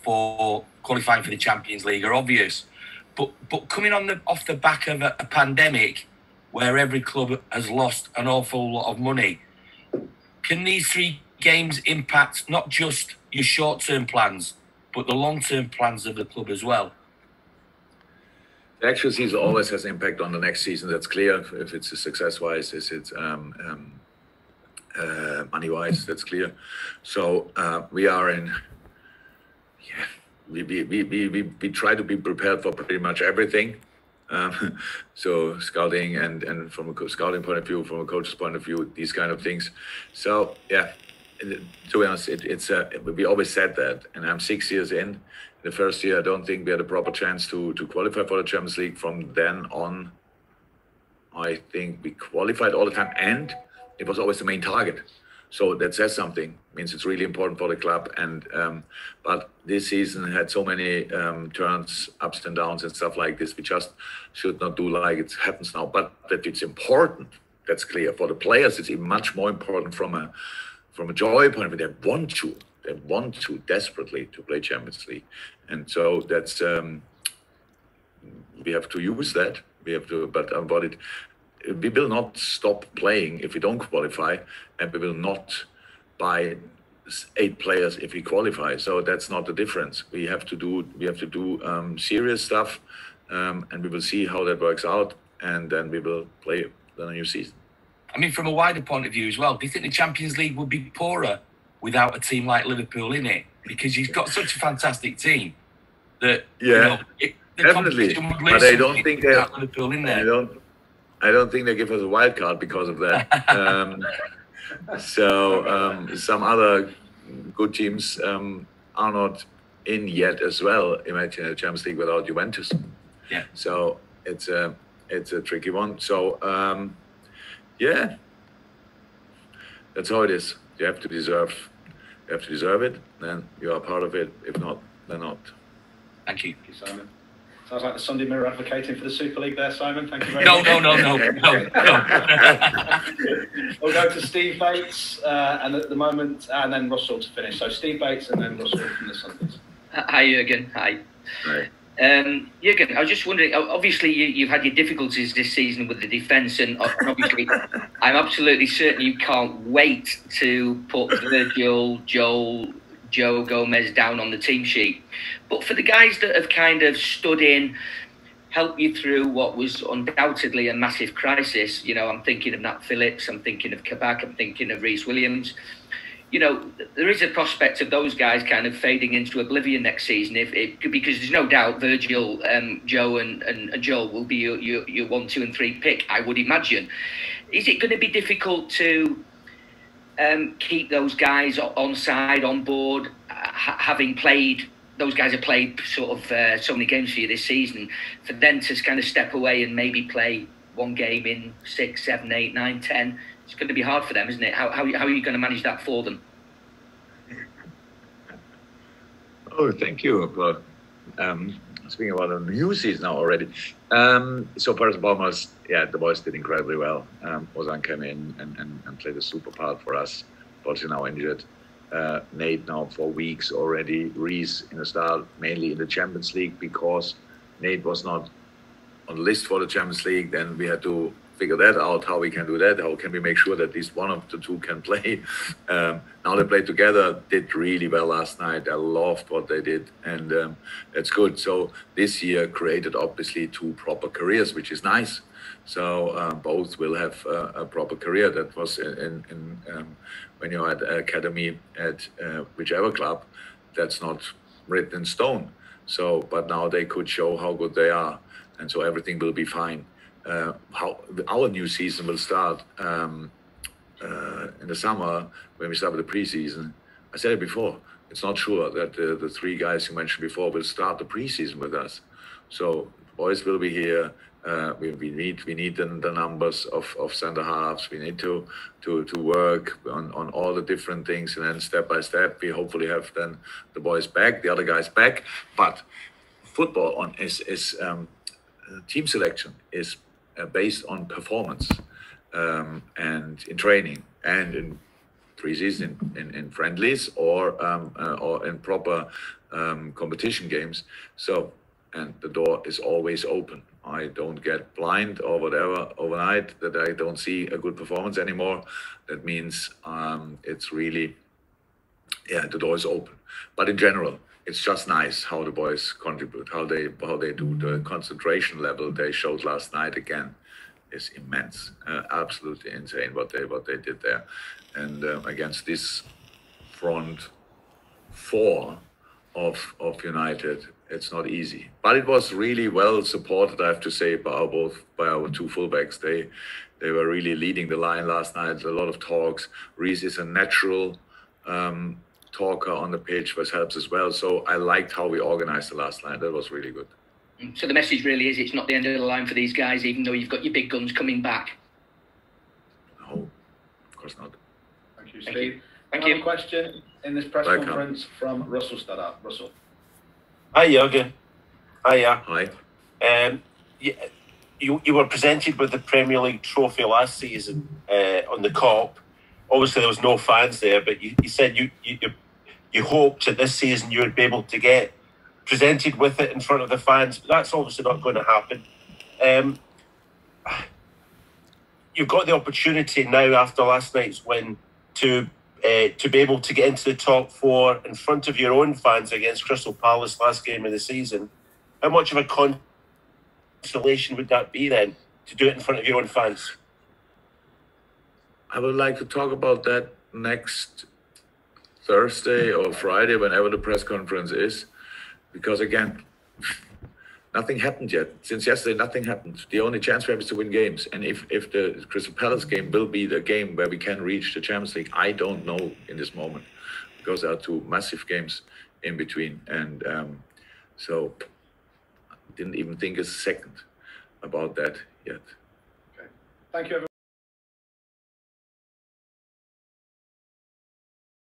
for qualifying for the Champions League are obvious. But coming off the back of a pandemic where every club has lost an awful lot of money, can these 3 games impact not just your short-term plans, but the long-term plans of the club as well? The actual season always has impact on the next season. That's clear. If it's a success-wise, if it's money-wise, that's clear. So we are in. Yeah, we try to be prepared for pretty much everything. So scouting and from a scouting point of view, from a coach's point of view, these kind of things. So yeah, to be honest, we always said that, and I'm 6 years in. The first year, I don't think we had a proper chance to qualify for the Champions League. From then on, I think we qualified all the time, and it was always the main target. So that says something. It means it's really important for the club. And but this season had so many turns, ups and downs, and stuff like this. We just should not do like it happens now. But that it's important. That's clear. For the players, it's even much more important from a joy point of view. They want to desperately to play Champions League, and so that's we have to use that. We have to, but about it. We will not stop playing if we don't qualify, and we will not buy 8 players if we qualify. So that's not the difference. We have to do serious stuff, and we will see how that works out, and then we will play the new season. I mean, from a wider point of view as well, do you think the Champions League would be poorer without a team like Liverpool in it? Because you've got such a fantastic team that definitely. But I don't think they have Liverpool in there. I don't think they give us a wild card because of that. Some other good teams are not in yet as well. Imagine a Champions League without Juventus. Yeah. So it's a tricky one. So yeah, that's how it is. You have to deserve it. Then you are part of it. If not, then not. Thank you. Thank you, Simon. Sounds like the Sunday Mirror advocating for the Super League there, Simon. Thank you very much. No. We'll go to Steve Bates, and at the moment, and then Russell to finish. So Steve Bates and then Russell from the Sundays. Hi, Jurgen. Hi. Right. Jurgen, I was just wondering, obviously you've had your difficulties this season with the defence, and obviously I'm absolutely certain you can't wait to put Virgil, Joe Gomez down on the team sheet. But for the guys that have kind of stood in, helped you through what was undoubtedly a massive crisis, I'm thinking of Nat Phillips, I'm thinking of Kabak, I'm thinking of Reece Williams. There is a prospect of those guys kind of fading into oblivion next season, because there's no doubt Virgil, Joe and Joel will be your 1, 2 and 3 pick, I would imagine. Is it going to be difficult to keep those guys on side, on board, having played? Those guys have played sort of so many games for you this season. For them to kind of step away and maybe play one game in 6, 7, 8, 9, 10, it's going to be hard for them, isn't it? How are you going to manage that for them? Oh, thank you. Well, speaking about a new season now already. So first and foremost, the boys did incredibly well. Ozan came in and played a super part for us. Unfortunately now injured. Nate now for weeks already. Reece in the start, mainly in the Champions League, because Nate was not on the list for the Champions League. Then we had to figure that out, how we can do that. How can we make sure that at least one of the two can play? Now they played together, did really well last night. I loved what they did, and that's good. So this year created obviously 2 proper careers, which is nice. So both will have a proper career. That was in when you're at academy at whichever club, that's not written in stone. So, but now they could show how good they are, and so everything will be fine. How our new season will start in the summer when we start with the preseason. I said it before. It's not sure that the 3 guys you mentioned before will start the preseason with us. So boys will be here. We need the numbers of center halves. We need to work on all the different things, and then step by step we hopefully have then the boys back, the other guys back. But football is team selection is based on performance, and in training and in preseason, in friendlies or in proper competition games. So, and the door is always open. I don't get blind or whatever overnight that I don't see a good performance anymore. That means it's really, the door is open. But in general, it's just nice how the boys contribute, how they do. The concentration level they showed last night again is immense, absolutely insane what they did there, and against this front four of United, it's not easy. But it was really well supported, I have to say, by our two fullbacks. They were really leading the line last night. A lot of talks. Reece is a natural talker on the pitch, which helps as well. So I liked how we organized the last line. That was really good. So the message really is it's not the end of the line for these guys, even though you've got your big guns coming back. No, of course not. Thank you, Steve. Thank you. Another question in this press Welcome. conference from Russell Stoddart. Russell. Hi, Jurgen. Hiya. Hi. You were presented with the Premier League trophy last season on the Kop. Obviously, there was no fans there, but you said you hoped that this season you would be able to get presented with it in front of the fans. That's obviously not going to happen. You've got the opportunity now after last night's win to be able to get into the top four in front of your own fans against Crystal Palace last game of the season. How much of a consolation would that be then, to do it in front of your own fans? I would like to talk about that next Thursday or Friday, whenever the press conference is, because again, nothing happened yet. Since yesterday, nothing happened. The only chance we have is to win games. And if the Crystal Palace game will be the game where we can reach the Champions League, I don't know in this moment, because there are two massive games in between. And so I didn't even think a second about that yet. Okay. Thank you, everyone.